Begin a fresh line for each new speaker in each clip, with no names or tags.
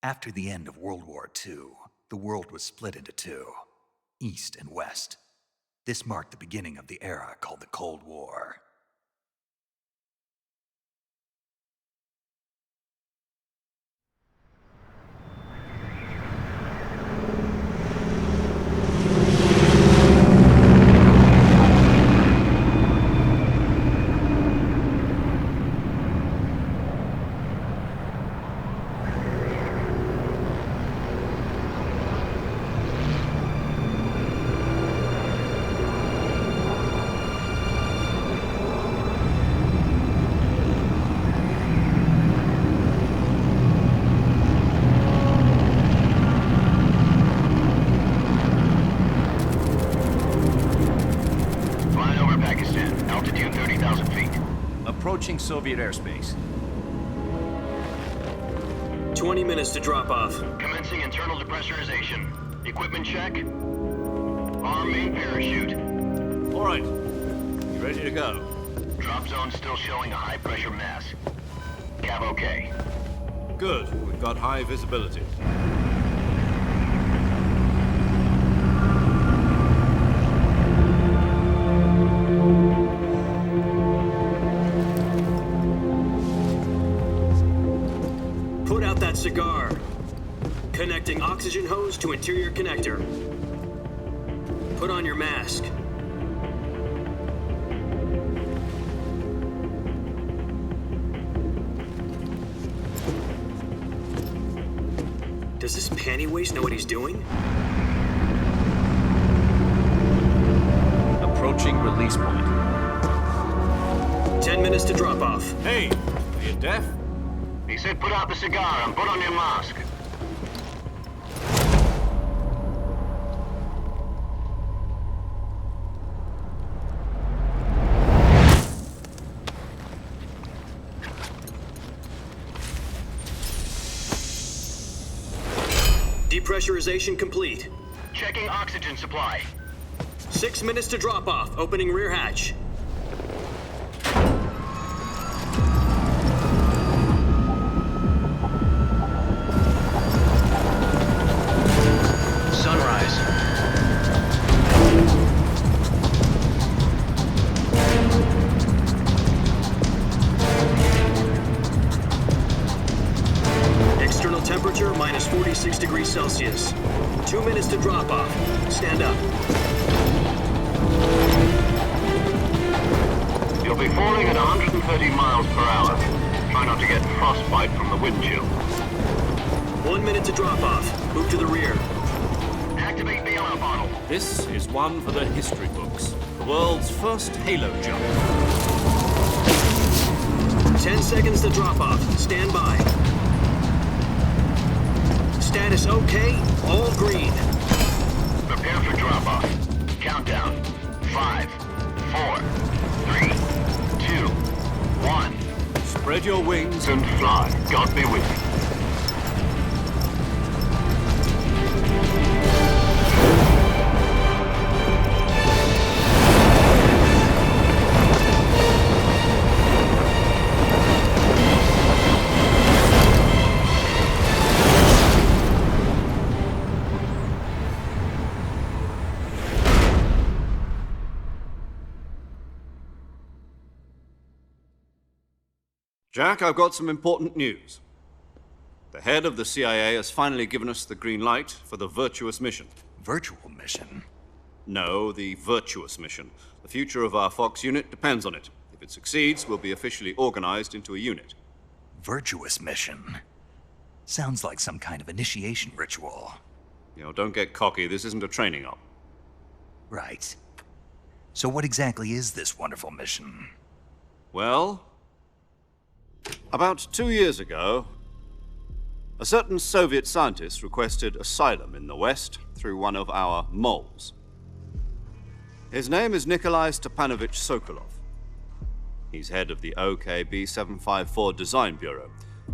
After the end of World War II, the world was split into two, East and West. This marked the beginning of the era called the Cold War.
Approaching Soviet airspace.
20 minutes to drop off.
Commencing internal depressurization. Equipment check. Arm main parachute.
All right. You ready to go?
Drop zone still showing a high pressure mass. Cav okay.
Good. We've got high visibility.
Put out that cigar. Connecting oxygen hose to interior connector. Put on your mask. Does this panty waste know what he's doing?
Approaching release point.
10 minutes to drop off.
Hey, are you deaf?
He said put out the cigar and put on your mask.
Depressurization complete.
Checking oxygen supply.
6 minutes to drop off. Opening rear hatch.
Sunrise.
External temperature minus 46 degrees Celsius. 2 minutes to drop off. Stand up.
You'll be falling at 130 miles per hour. Try not to get frostbite from the wind chill.
1 minute to drop off. Move to the rear.
Activate bailout bottle.
This is one for the history books. The world's first halo jump.
10 seconds to drop off. Stand by. Status okay. All green.
Prepare for drop off. Countdown. 5, 4, 3, 2, 1.
Spread your wings
And fly. God be with you.
Jack, I've got some important news. The head of the CIA has finally given us the green light for the virtuous mission.
Virtual mission?
No, the virtuous mission. The future of our Fox unit depends on it. If it succeeds, we'll be officially organized into a unit.
Virtuous mission? Sounds like some kind of initiation ritual.
You know, don't get cocky. This isn't a training op.
Right. So what exactly is this wonderful mission?
Well, about 2 years ago, a certain Soviet scientist requested asylum in the West through one of our moles. His name is Nikolai Stepanovich Sokolov. He's head of the OKB 754 Design Bureau,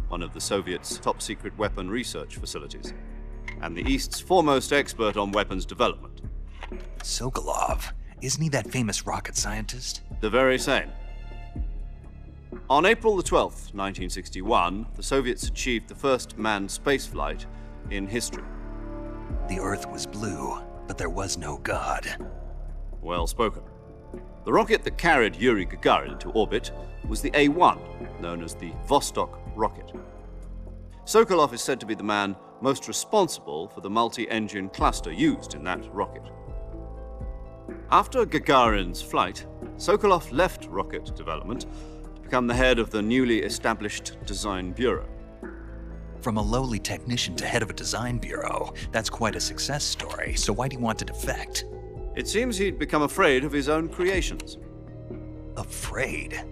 one of the Soviets' top-secret weapon research facilities, and the East's foremost expert on weapons development.
Sokolov? Isn't he that famous rocket scientist?
The very same. On April the 12th, 1961, the Soviets achieved the first manned spaceflight in history.
The Earth was blue, but there was no God.
Well spoken. The rocket that carried Yuri Gagarin into orbit was the A-1, known as the Vostok rocket. Sokolov is said to be the man most responsible for the multi-engine cluster used in that rocket. After Gagarin's flight, Sokolov left rocket development to become the head of the newly established Design Bureau.
From a lowly technician to head of a design bureau, that's quite a success story, so why do you want to defect?
It seems he'd become afraid of his own creations.
Afraid?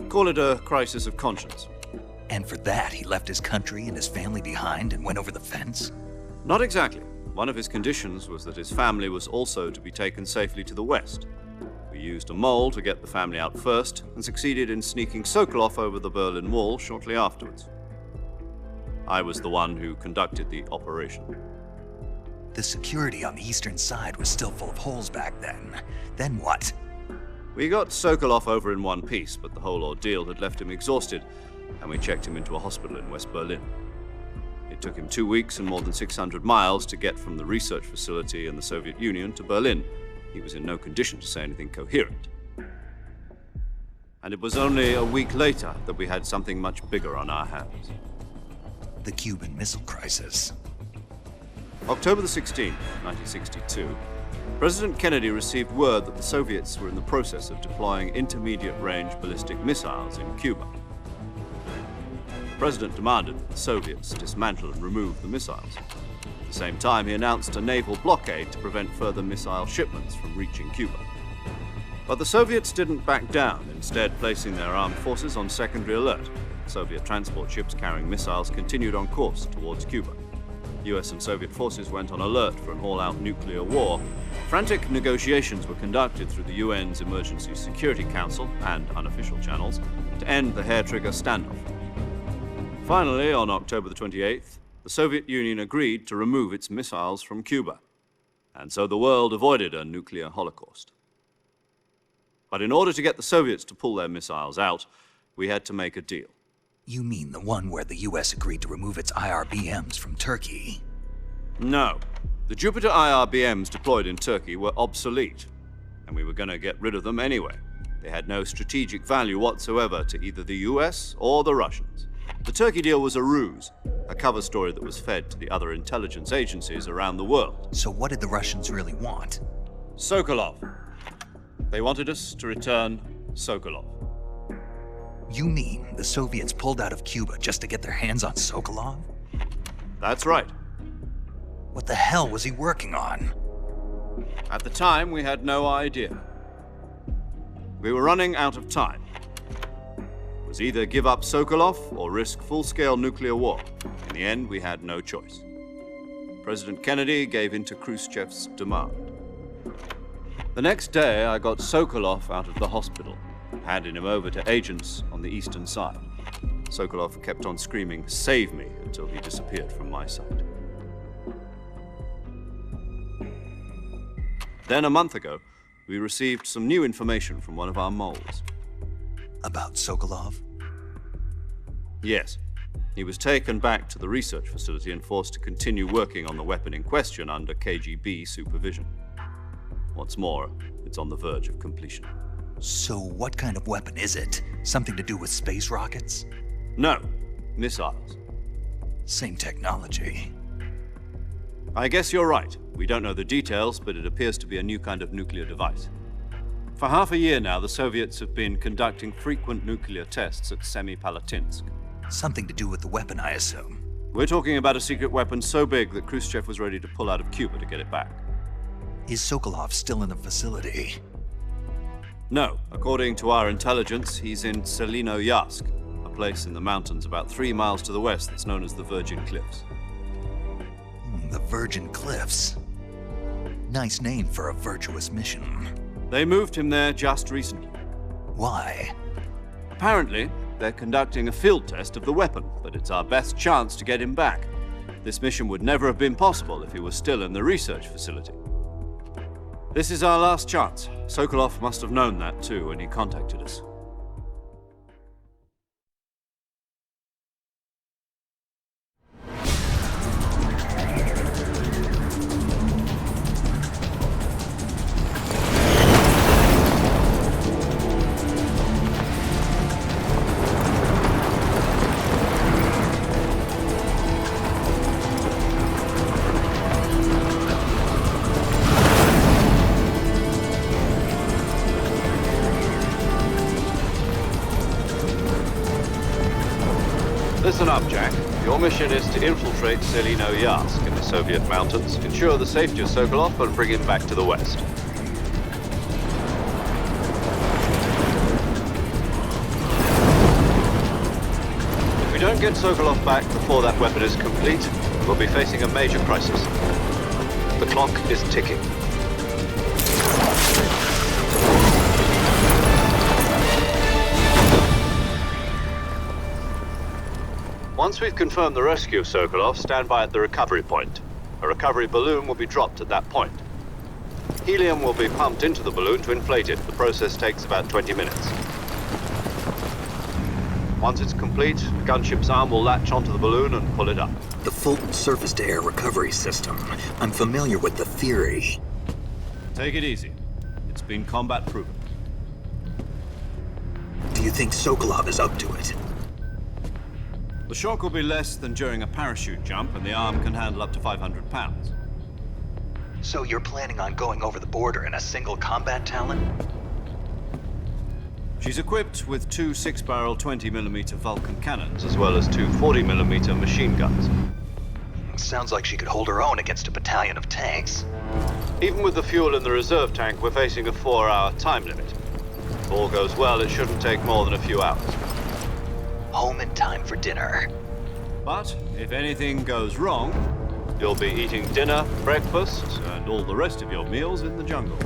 Call it a crisis of conscience.
And for that, he left his country and his family behind and went over the fence?
Not exactly. One of his conditions was that his family was also to be taken safely to the west. We used a mole to get the family out first and succeeded in sneaking Sokolov over the Berlin Wall shortly afterwards. I was the one who conducted the operation.
The security on the eastern side was still full of holes back then. Then what?
We got Sokolov over in one piece, but the whole ordeal had left him exhausted, and we checked him into a hospital in West Berlin. It took him 2 weeks and more than 600 miles to get from the research facility in the Soviet Union to Berlin. He was in no condition to say anything coherent. And it was only a week later that we had something much bigger on our hands.
The Cuban Missile Crisis.
October the 16th, 1962, President Kennedy received word that the Soviets were in the process of deploying intermediate-range ballistic missiles in Cuba. The President demanded that the Soviets dismantle and remove the missiles. At the same time, he announced a naval blockade to prevent further missile shipments from reaching Cuba. But the Soviets didn't back down, instead placing their armed forces on secondary alert. Soviet transport ships carrying missiles continued on course towards Cuba. US and Soviet forces went on alert for an all-out nuclear war. Frantic negotiations were conducted through the UN's Emergency Security Council and unofficial channels to end the hair-trigger standoff. Finally, on October the 28th, the Soviet Union agreed to remove its missiles from Cuba. And so the world avoided a nuclear holocaust. But in order to get the Soviets to pull their missiles out, we had to make a deal.
You mean the one where the US agreed to remove its IRBMs from Turkey?
No. The Jupiter IRBMs deployed in Turkey were obsolete, and we were going to get rid of them anyway. They had no strategic value whatsoever to either the US or the Russians. The Turkey deal was a ruse, a cover story that was fed to the other intelligence agencies around the world.
So what did the Russians really want?
Sokolov. They wanted us to return Sokolov.
You mean the Soviets pulled out of Cuba just to get their hands on Sokolov?
That's right.
What the hell was he working on?
At the time, we had no idea. We were running out of time. It was either give up Sokolov or risk full-scale nuclear war. In the end, we had no choice. President Kennedy gave in to Khrushchev's demand. The next day, I got Sokolov out of the hospital, handing him over to agents on the eastern side. Sokolov kept on screaming, "Save me," until he disappeared from my sight. Then a month ago, we received some new information from one of our moles.
About Sokolov?
Yes. He was taken back to the research facility and forced to continue working on the weapon in question under KGB supervision. What's more, it's on the verge of completion.
So what kind of weapon is it? Something to do with space rockets?
No, missiles.
Same technology.
I guess you're right. We don't know the details, but it appears to be a new kind of nuclear device. For half a year now, the Soviets have been conducting frequent nuclear tests at Semipalatinsk.
Something to do with the weapon, I assume.
We're talking about a secret weapon so big that Khrushchev was ready to pull out of Cuba to get it back.
Is Sokolov still in the facility?
No. According to our intelligence, he's in Selinoyarsk, a place in the mountains about 3 miles to the west that's known as the Virgin Cliffs.
The Virgin Cliffs. Nice name for a virtuous mission.
They moved him there just recently.
Why?
Apparently, they're conducting a field test of the weapon, but it's our best chance to get him back. This mission would never have been possible if he was still in the research facility. This is our last chance. Sokolov must have known that too when he contacted us. up, Jack. Your mission is to infiltrate Selino-Yarsk in the Soviet mountains, ensure the safety of Sokolov, and bring him back to the West. If we don't get Sokolov back before that weapon is complete, we'll be facing a major crisis. The clock is ticking. Once we've confirmed the rescue of Sokolov, stand by at the recovery point. A recovery balloon will be dropped at that point. Helium will be pumped into the balloon to inflate it. The process takes about 20 minutes. Once it's complete, the gunship's arm will latch onto the balloon and pull it up.
The Fulton surface-to-air recovery system. I'm familiar with the theory.
Take it easy. It's been combat proven.
Do you think Sokolov is up to it?
The shock will be less than during a parachute jump, and the arm can handle up to 500 pounds.
So you're planning on going over the border in a single combat Talon?
She's equipped with two 6-barrel 20mm Vulcan cannons, as well as two 40mm machine guns.
Sounds like she could hold her own against a battalion of tanks.
Even with the fuel in the reserve tank, we're facing a 4-hour time limit. If all goes well, it shouldn't take more than a few hours.
Home in time for dinner.
But if anything goes wrong, you'll be eating dinner, breakfast, and all the rest of your meals in the jungle.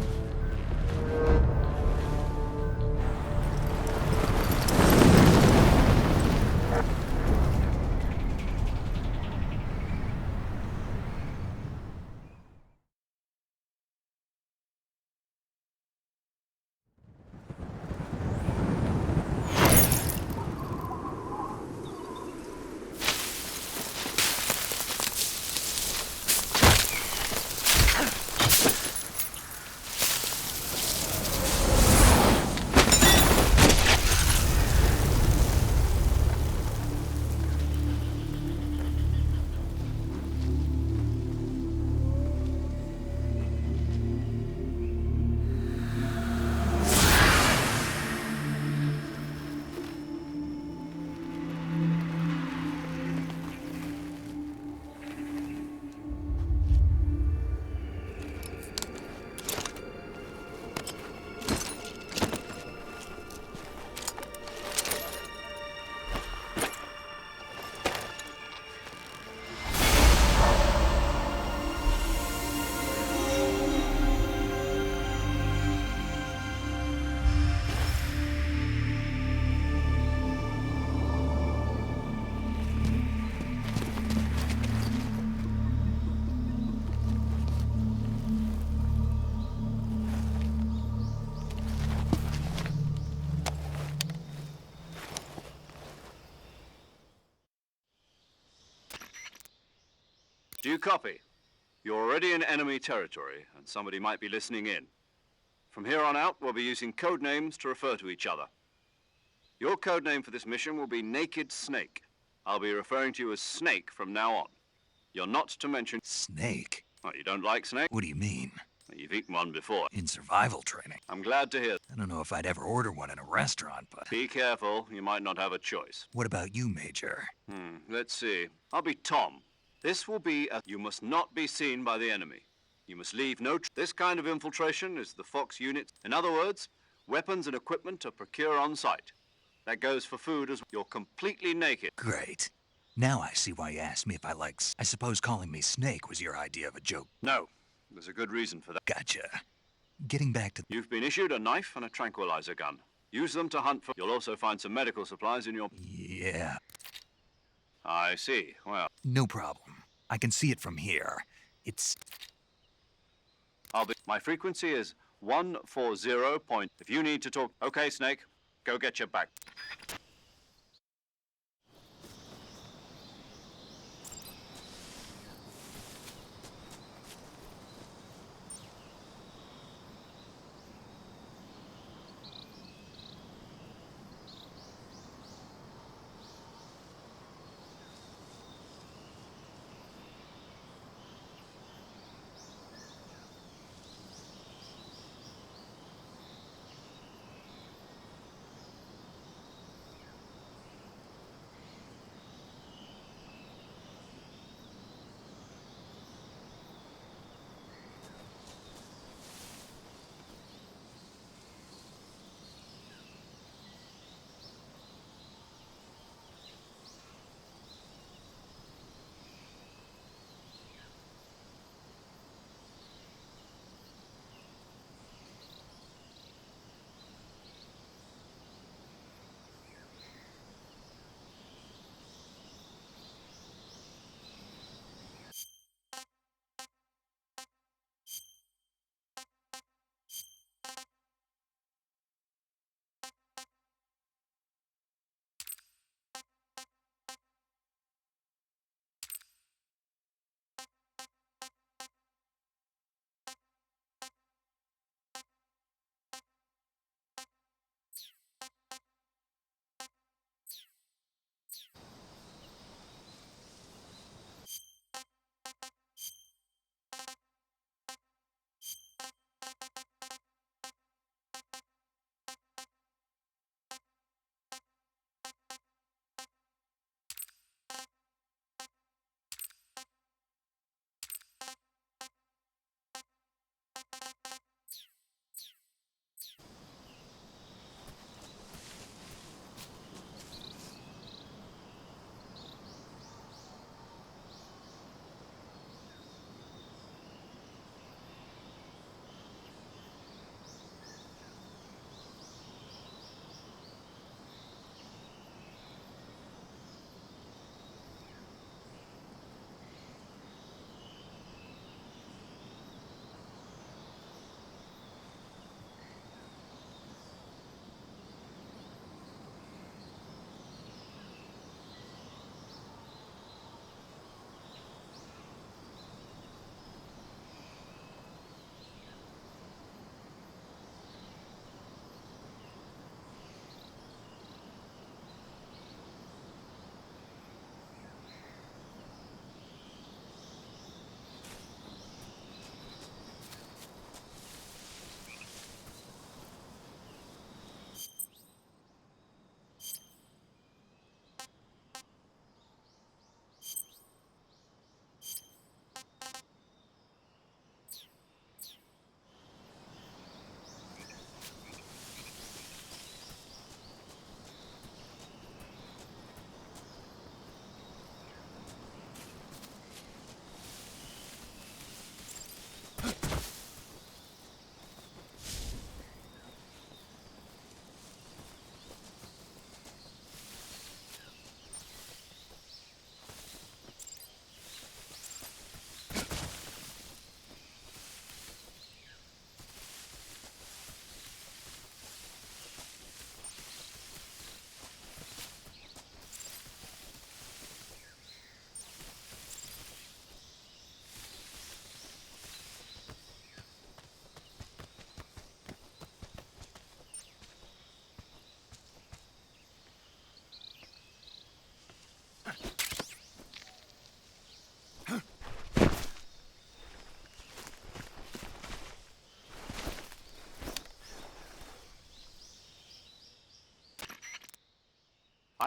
Do you copy? You're already in enemy territory, and somebody might be listening in. From here on out, we'll be using code names to refer to each other. Your code name for this mission will be Naked Snake. I'll be referring to you as Snake from now on. You're not to mention...
Snake?
Oh, you don't like snake?
What do you mean?
You've eaten one before.
In survival training.
I'm glad to hear.
I don't know if I'd ever order one in a restaurant, but...
Be careful, you might not have a choice.
What about you, Major?
Let's see. I'll be Tom. This will be a... You must not be seen by the enemy. You must leave no... This kind of infiltration is the Fox unit. In other words, weapons and equipment are procured on site. That goes for food as... You're completely naked.
Great. Now I see why you asked me if I like... I suppose calling me Snake was your idea of a joke.
No. There's a good reason for that.
Gotcha. Getting back to...
You've been issued a knife and a tranquilizer gun. Use them to hunt for... You'll also find some medical supplies in your...
Yeah.
I see. Well...
No problem. I can see it from here. It's...
My frequency is 140 point... If you need to talk... Okay, Snake. Go get your back.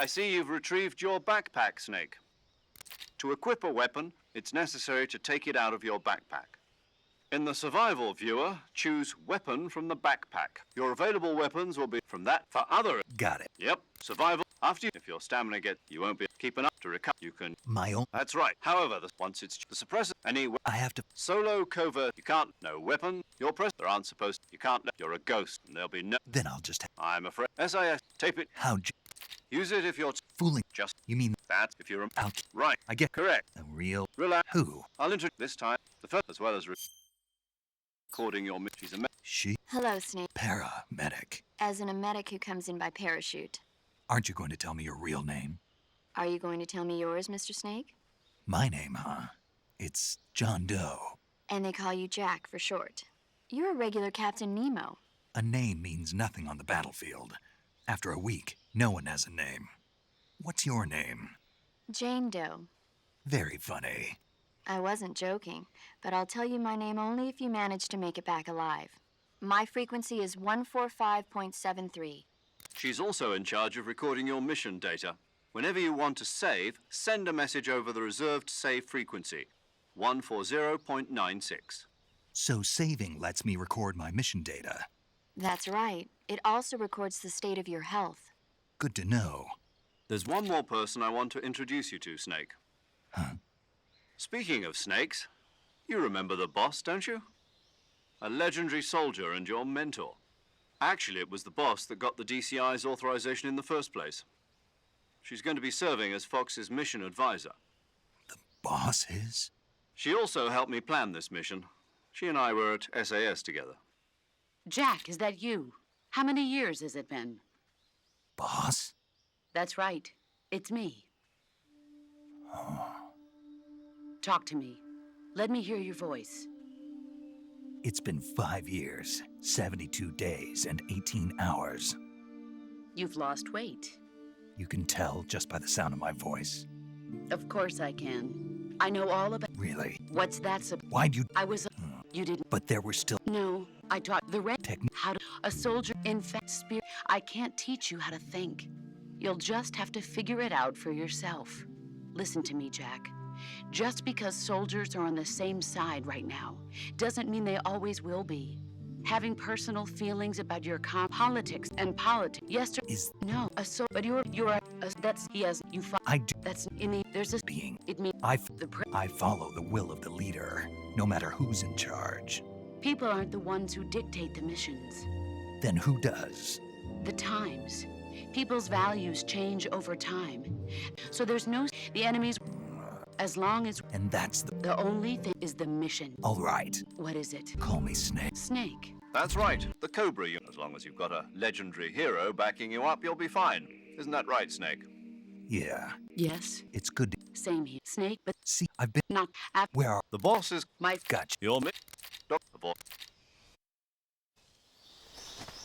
I see you've retrieved your backpack, Snake. To equip a weapon, it's necessary to take it out of your backpack. In the survival viewer, choose weapon from the backpack. Your available weapons will be from that for other...
Got it.
Yep, survival. After you, if your stamina gets, you won't be keeping up to recover. You can...
My own...
That's right. However, once it's the suppressor,
I have to...
Solo, covert, you can't... No weapon. Your press... There aren't supposed... You can't... You're a ghost. And there'll be no...
Then I'll just...
I'm afraid... SIS. Tape it.
How'd you...
Use it if you're...
Fooling...
Just...
You mean...
That if you're...
Out.
Right.
I get...
Correct.
A real...
Relax.
Who?
I'll introduce this time the first as well as recording your... She's a...
She...
Hello, Snake.
Paramedic.
As in a medic who comes in by parachute.
Aren't you going to tell me your real name?
Are you going to tell me yours, Mr. Snake?
My name, huh? It's John Doe.
And they call you Jack for short. You're a regular Captain Nemo.
A name means nothing on the battlefield. After a week, no one has a name. What's your name?
Jane Doe.
Very funny.
I wasn't joking, but I'll tell you my name only if you manage to make it back alive. My frequency is 145.73.
She's also in charge of recording your mission data. Whenever you want to save, send a message over the reserved save frequency, 140.96.
So saving lets me record my mission data.
That's right. It also records the state of your health.
Good to know.
There's one more person I want to introduce you to, Snake.
Huh?
Speaking of snakes, you remember the boss, don't you? A legendary soldier and your mentor. Actually, it was the boss that got the DCI's authorization in the first place. She's going to be serving as Fox's mission advisor.
The boss is?
She also helped me plan this mission. She and I were at SAS together.
Jack, is that you? How many years has it been?
Boss?
That's right. It's me. Talk to me. Let me hear your voice.
It's been 5 years, 72 days, and 18 hours.
You've lost weight.
You can tell just by the sound of my voice.
Of course I can. I know all about...
Really?
What's that?
Why'd you...
I was... You didn't...
But there were still...
No, I taught the red...
Technique.
How to... A soldier... In fact, spirit... I can't teach you how to think. You'll just have to figure it out for yourself. Listen to me, Jack. Just because soldiers are on the same side right now doesn't mean they always will be. Having personal feelings about your politics and politics. Yesterday
Is...
No, but you're that's yes. You.
I do...
That's in the. There's a
Being...
It means
I
I
follow the will of the leader, no matter who's in charge.
People aren't the ones who dictate the missions.
Then who does?
The times. People's values change over time. So there's no... The enemies... As long as...
And that's
The only thing is the mission.
All right.
What is it?
Call me Snake.
Snake.
That's right, the Cobra unit. As long as you've got a legendary hero backing you up, you'll be fine. Isn't that right, Snake?
Yeah.
Yes.
It's good to...
Same here. Snake, but
See, I've been...
not...
Where are...
The boss is...
My...
Gotcha.
Your mi... The boss...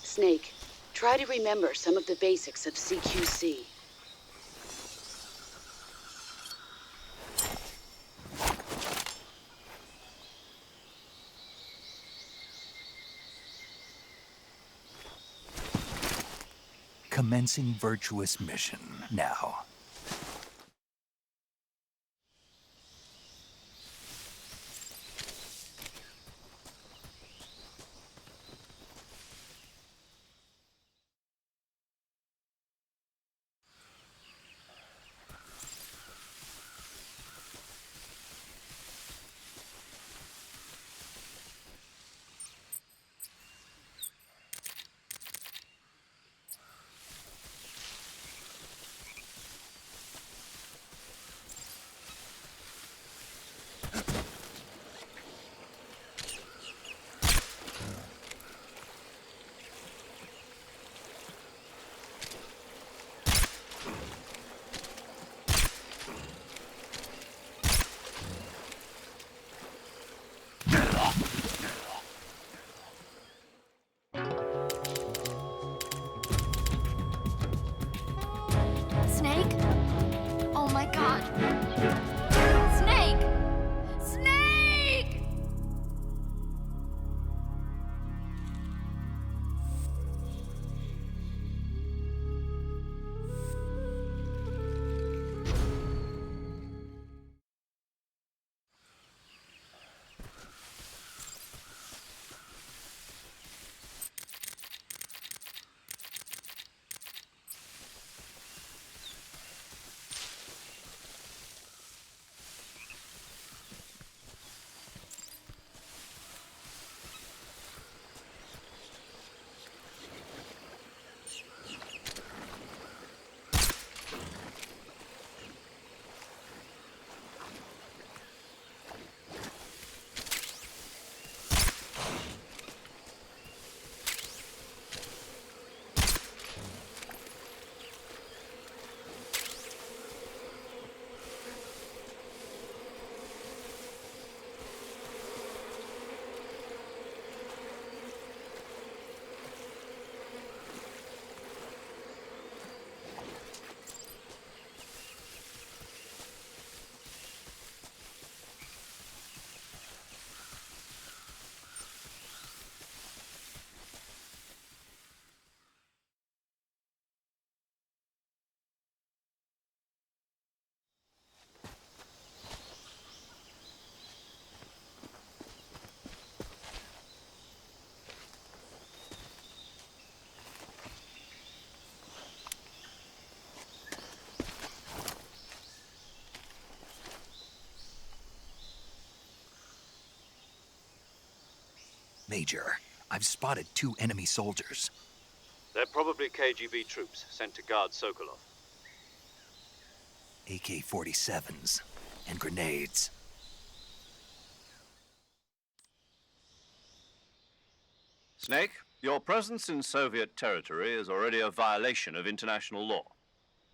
Snake, try to remember some of the basics of CQC.
Commencing virtuous mission now. Major, I've spotted 2 enemy soldiers.
They're probably KGB troops sent to guard Sokolov.
AK-47s and grenades.
Snake, your presence in Soviet territory is already a violation of international law.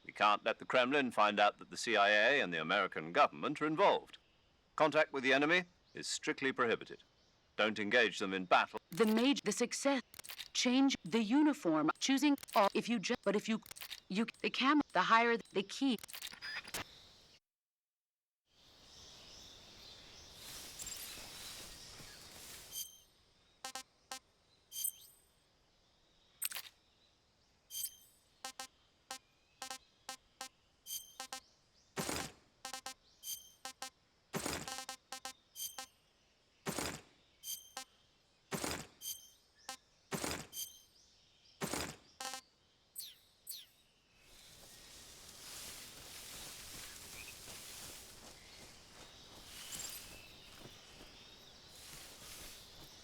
We can't let the Kremlin find out that the CIA and the American government are involved. Contact with the enemy is strictly prohibited. Don't engage them in battle.
The success, change the uniform, choosing all. If you just, but if you, the camera, the higher the key.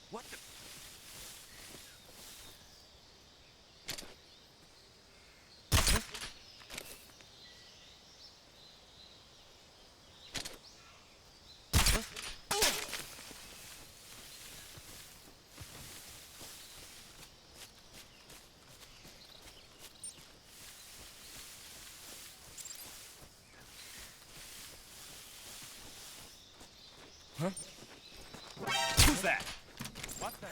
What the? Huh? Who's that? What the?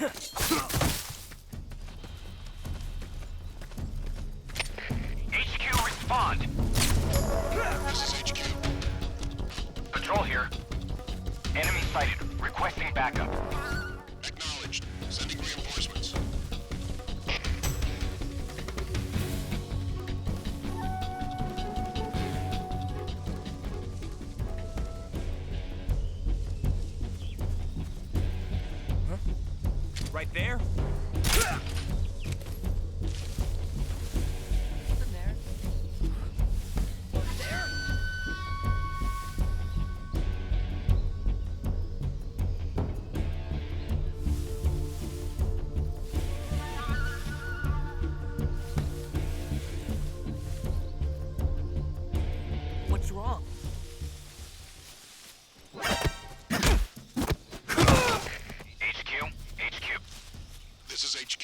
HQ, respond! This is HQ. Patrol here. Enemy sighted. Requesting backup. Acknowledged. Sending reinforcements.
Right there? What's wrong?
HQ. This is HQ.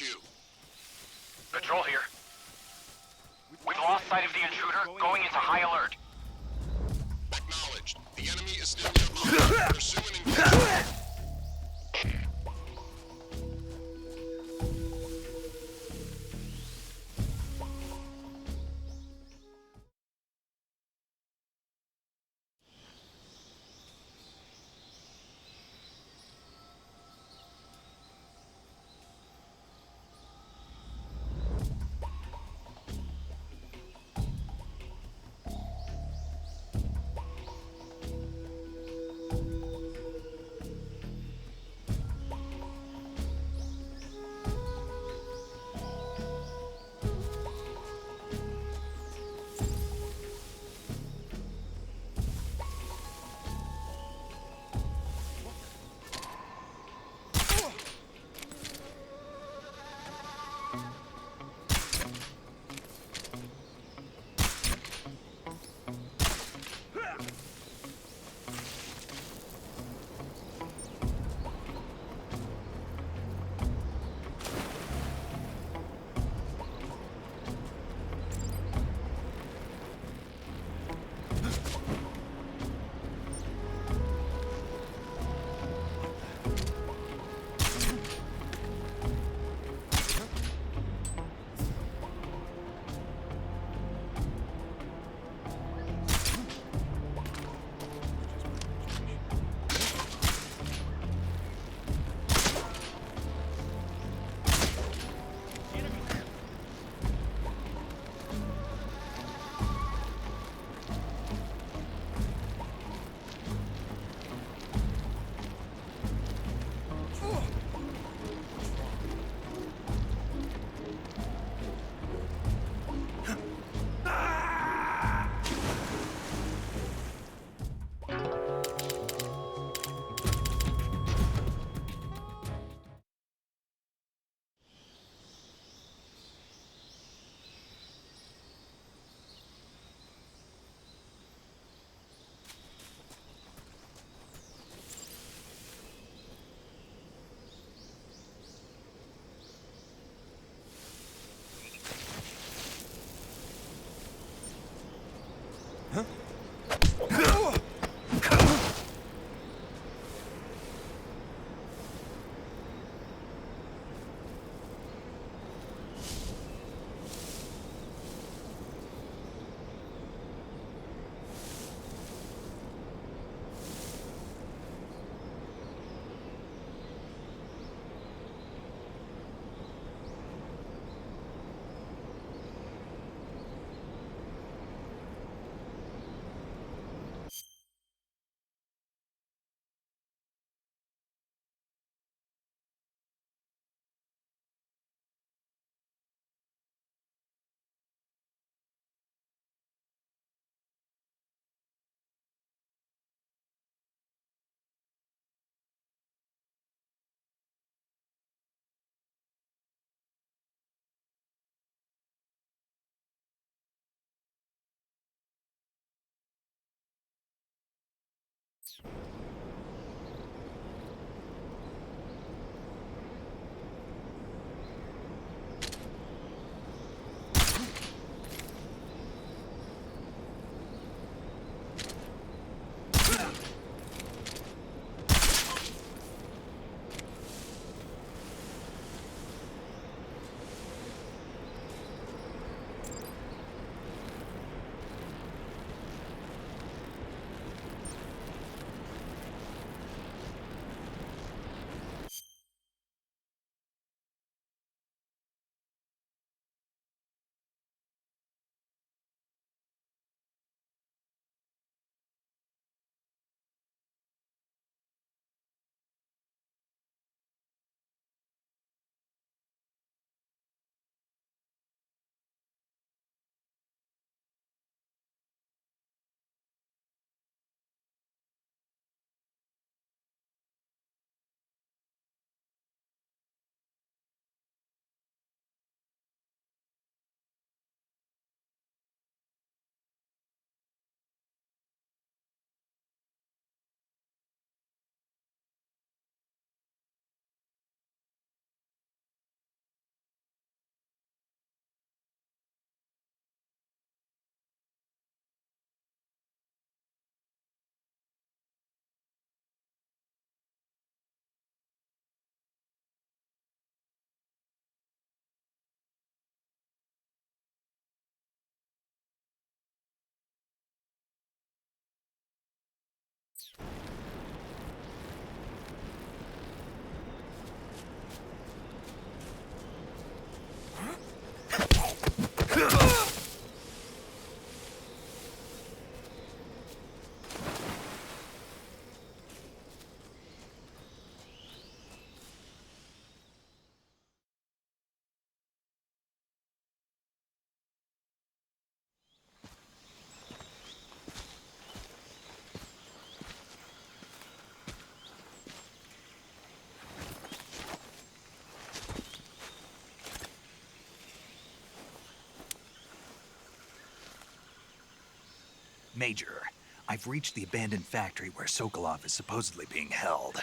Major, I've reached the abandoned factory where Sokolov is supposedly being held.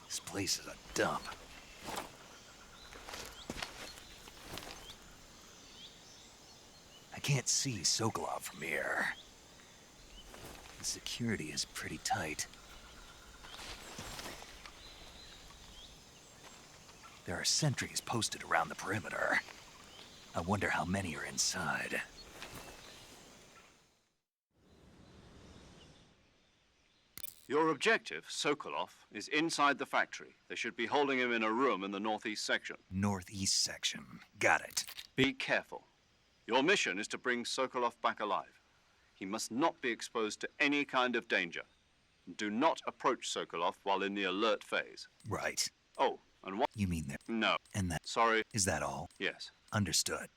This place is a dump. I can't see Sokolov from here. The security is pretty tight. There are sentries posted around the perimeter. I wonder how many are inside.
Your objective, Sokolov, is inside the factory. They should be holding him in a room in the northeast section.
Northeast section. Got it.
Be careful. Your mission is to bring Sokolov back alive. He must not be exposed to any kind of danger. Do not approach Sokolov while in the alert phase.
Right.
Oh, and what?
You mean there?
No.
And that?
Sorry.
Is that all?
Yes.
Understood.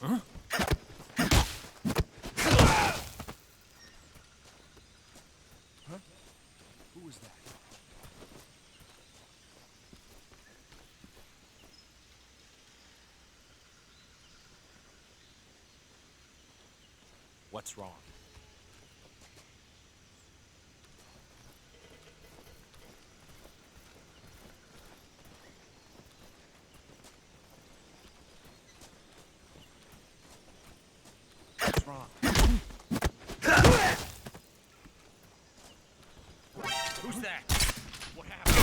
Who was that? What's wrong? What's wrong? Who's that? What happened?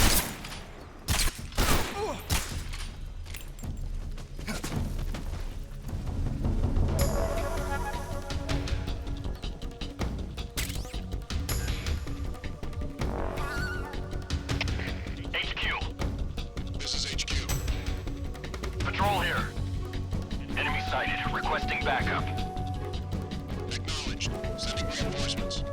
HQ. This is HQ. Patrol here. Enemy sighted. Requesting backup. Acknowledged. Sending reinforcements.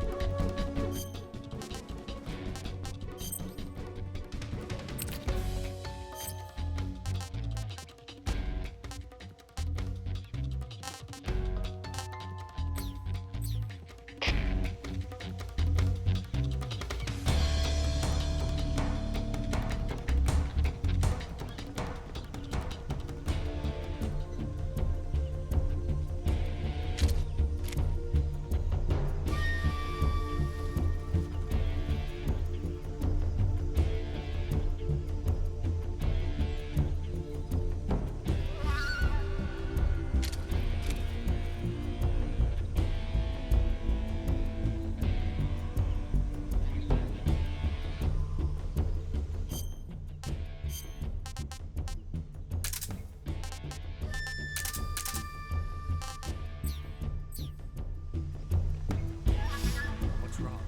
What's wrong?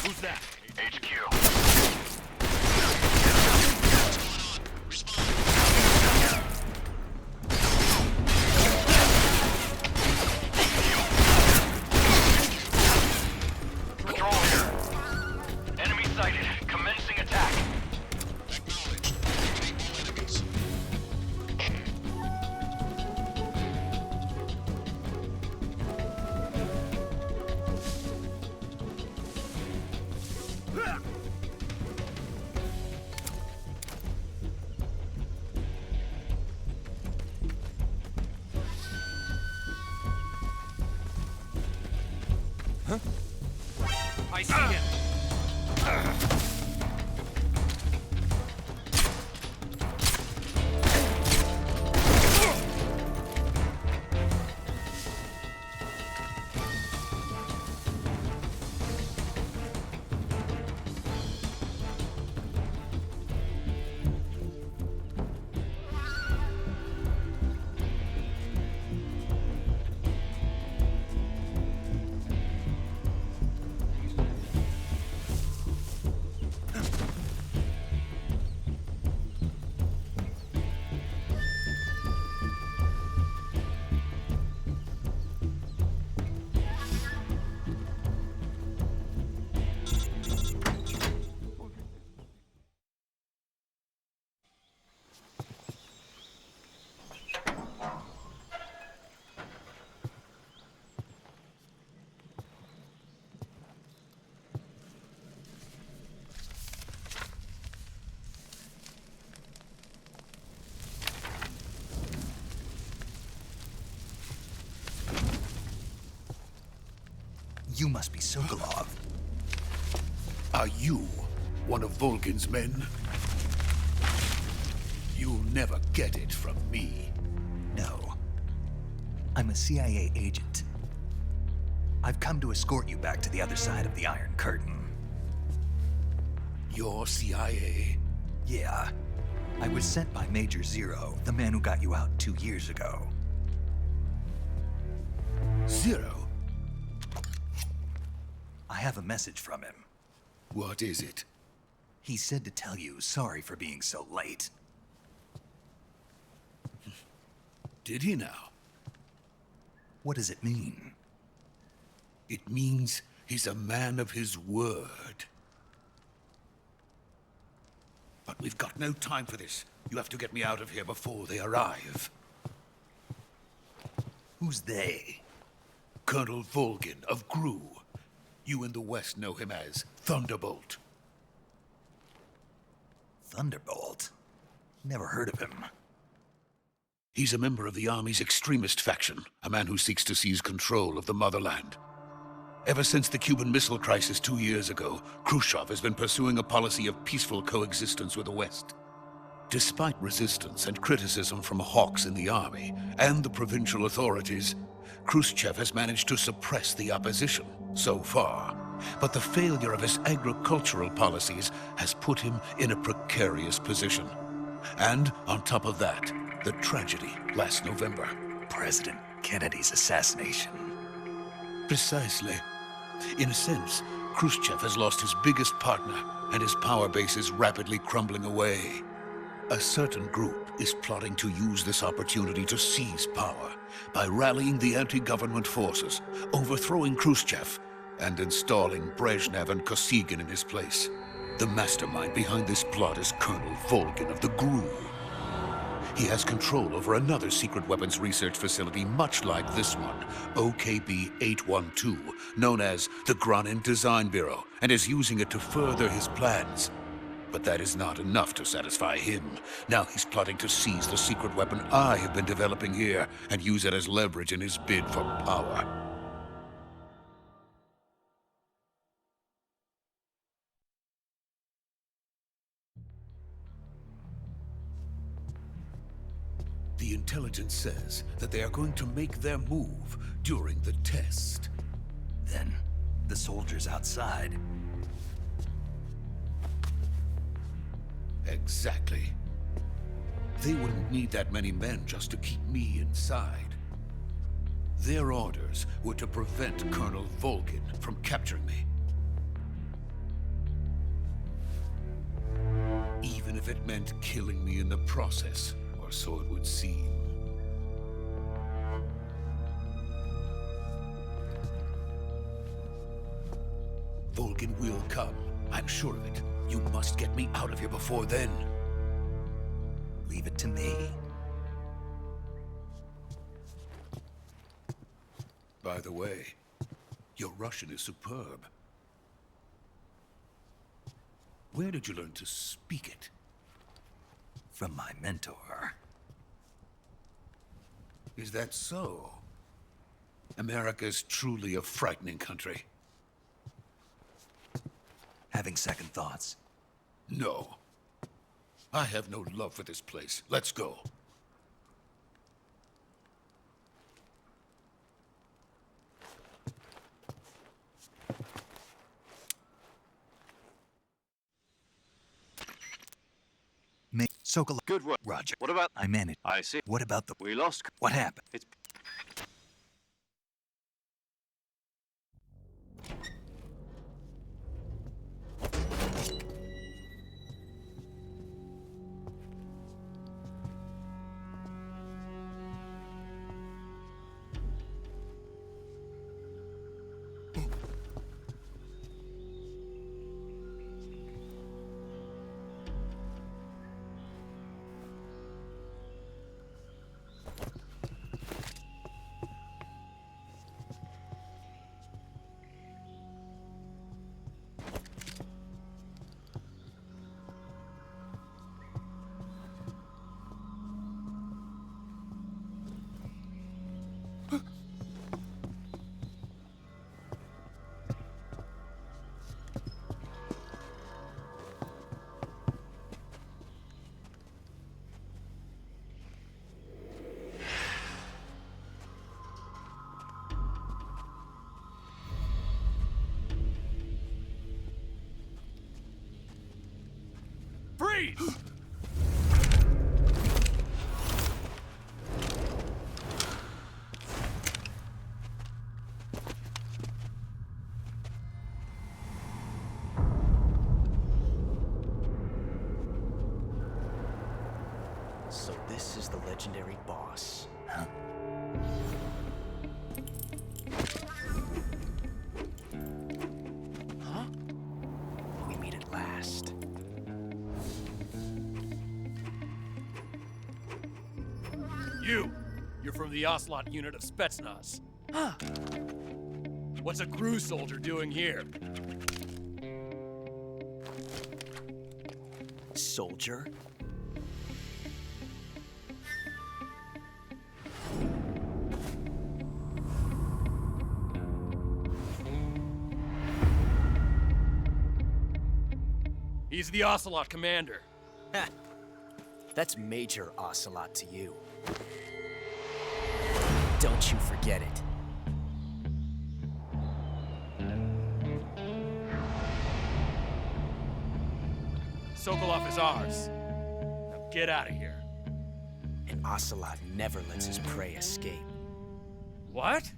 Who's that?
HQ. Patrol here. Enemy sighted. Commencing attack. Acknowledged. Eliminate all enemies.
I see him.
You must be Sokolov.
Are you one of Vulcan's men? You'll never get it from me.
No. I'm a CIA agent. I've come to escort you back to the other side of the Iron Curtain.
You're CIA?
Yeah. I was sent by Major Zero, the man who got you out 2 years ago.
Zero?
I have a message from him.
What is it?
He said to tell you sorry for being so late.
Did he now?
What does it mean?
It means he's a man of his word. But we've got no time for this. You have to get me out of here before they arrive.
Who's they?
Colonel Vulcan of GRU. You in the West know him as Thunderbolt.
Thunderbolt? Never heard of him.
He's a member of the Army's extremist faction, a man who seeks to seize control of the motherland. Ever since the Cuban Missile Crisis 2 years ago, Khrushchev has been pursuing a policy of peaceful coexistence with the West. Despite resistance and criticism from hawks in the army and the provincial authorities, Khrushchev has managed to suppress the opposition so far. But the failure of his agricultural policies has put him in a precarious position. And on top of that, the tragedy last November.
President Kennedy's assassination.
Precisely. In a sense, Khrushchev has lost his biggest partner, and his power base is rapidly crumbling away. A certain group is plotting to use this opportunity to seize power by rallying the anti-government forces, overthrowing Khrushchev, and installing Brezhnev and Kosygin in his place. The mastermind behind this plot is Colonel Vulcan of the GRU. He has control over another secret weapons research facility much like this one, OKB-812, known as the Granin Design Bureau, and is using it to further his plans. But that is not enough to satisfy him. Now he's plotting to seize the secret weapon I have been developing here and use it as leverage in his bid for power. The intelligence says that they are going to make their move during the test.
Then, the soldiers outside.
Exactly. They wouldn't need that many men just to keep me inside. Their orders were to prevent Colonel Vulcan from capturing me. Even if it meant killing me in the process. Or so it would seem. Vulcan will come. I'm sure of it. You must get me out of here before then.
Leave it to me.
By the way, your Russian is superb. Where did you learn to speak it?
From my mentor.
Is that so? America's truly a frightening country.
Having second thoughts?
No. I have no love for this place. Let's go.
Sokol.
Good work.
Roger.
What about...
I managed.
I see.
What about the...
We lost...
What happened?
It's...
Freeze!
So this is the legendary boss.
Huh?
Huh? We meet at last.
You're from the Ocelot unit of Spetsnaz. Huh. What's a crew soldier doing here?
Soldier?
He's the Ocelot commander.
Ha! That's Major Ocelot to you. Don't you forget it.
Sokolov is ours. Now get out of here.
And Ocelot never lets his prey escape.
What?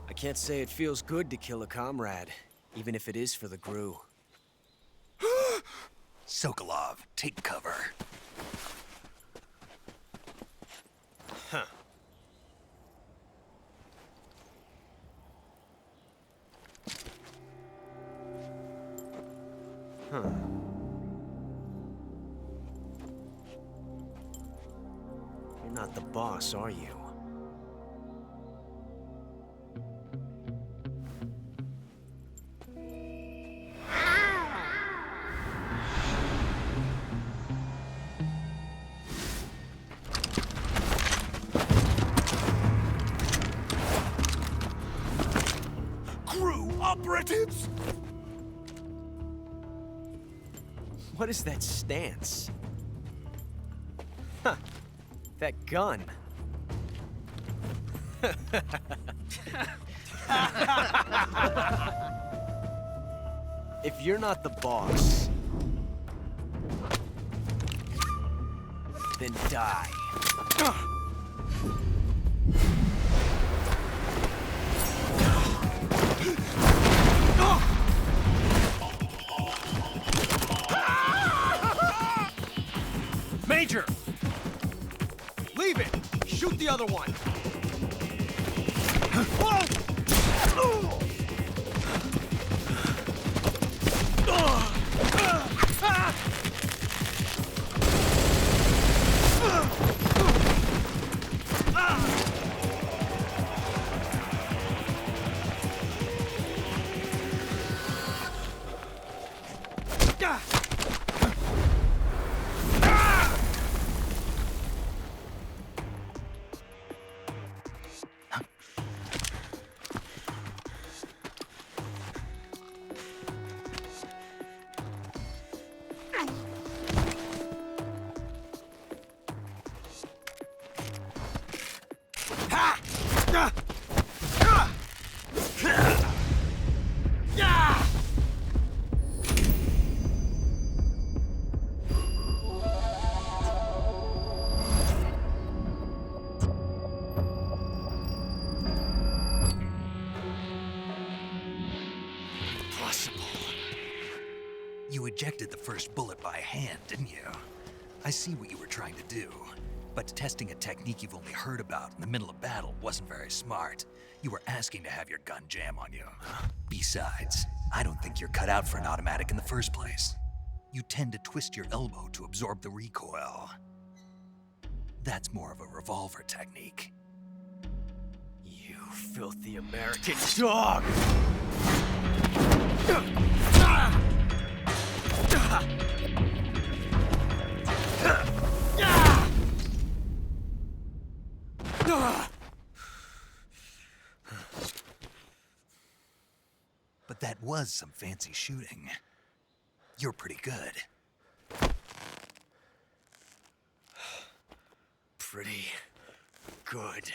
I can't say it feels good to kill a comrade, even if it is for the GRU.
Sokolov, take cover.
Huh. Huh. You're not the boss, are you?
Operatives!
What is that stance? Huh. That gun. If you're not the boss, then die. Major! Leave it! Shoot the other one!
You ejected the first bullet by hand, didn't you? I see what you were trying to do. But testing a technique you've only heard about in the middle of battle wasn't very smart. You were asking to have your gun jam on you. Besides, I don't think you're cut out for an automatic in the first place. You tend to twist your elbow to absorb the recoil. That's more of a revolver technique.
You filthy American dog!
But that was some fancy shooting. You're pretty good.
Pretty good.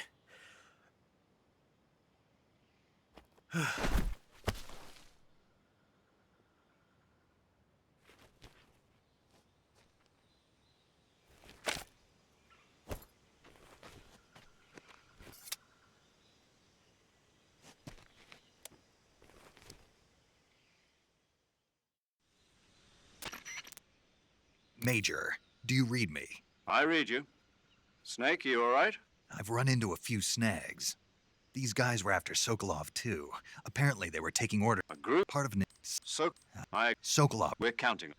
Major, do you read me?
I read you. Snake, you all right?
I've run into a few snags. These guys were after Sokolov too. Apparently they were taking orders.
A group?
Part of
Sokolov.
Sokolov.
We're counting.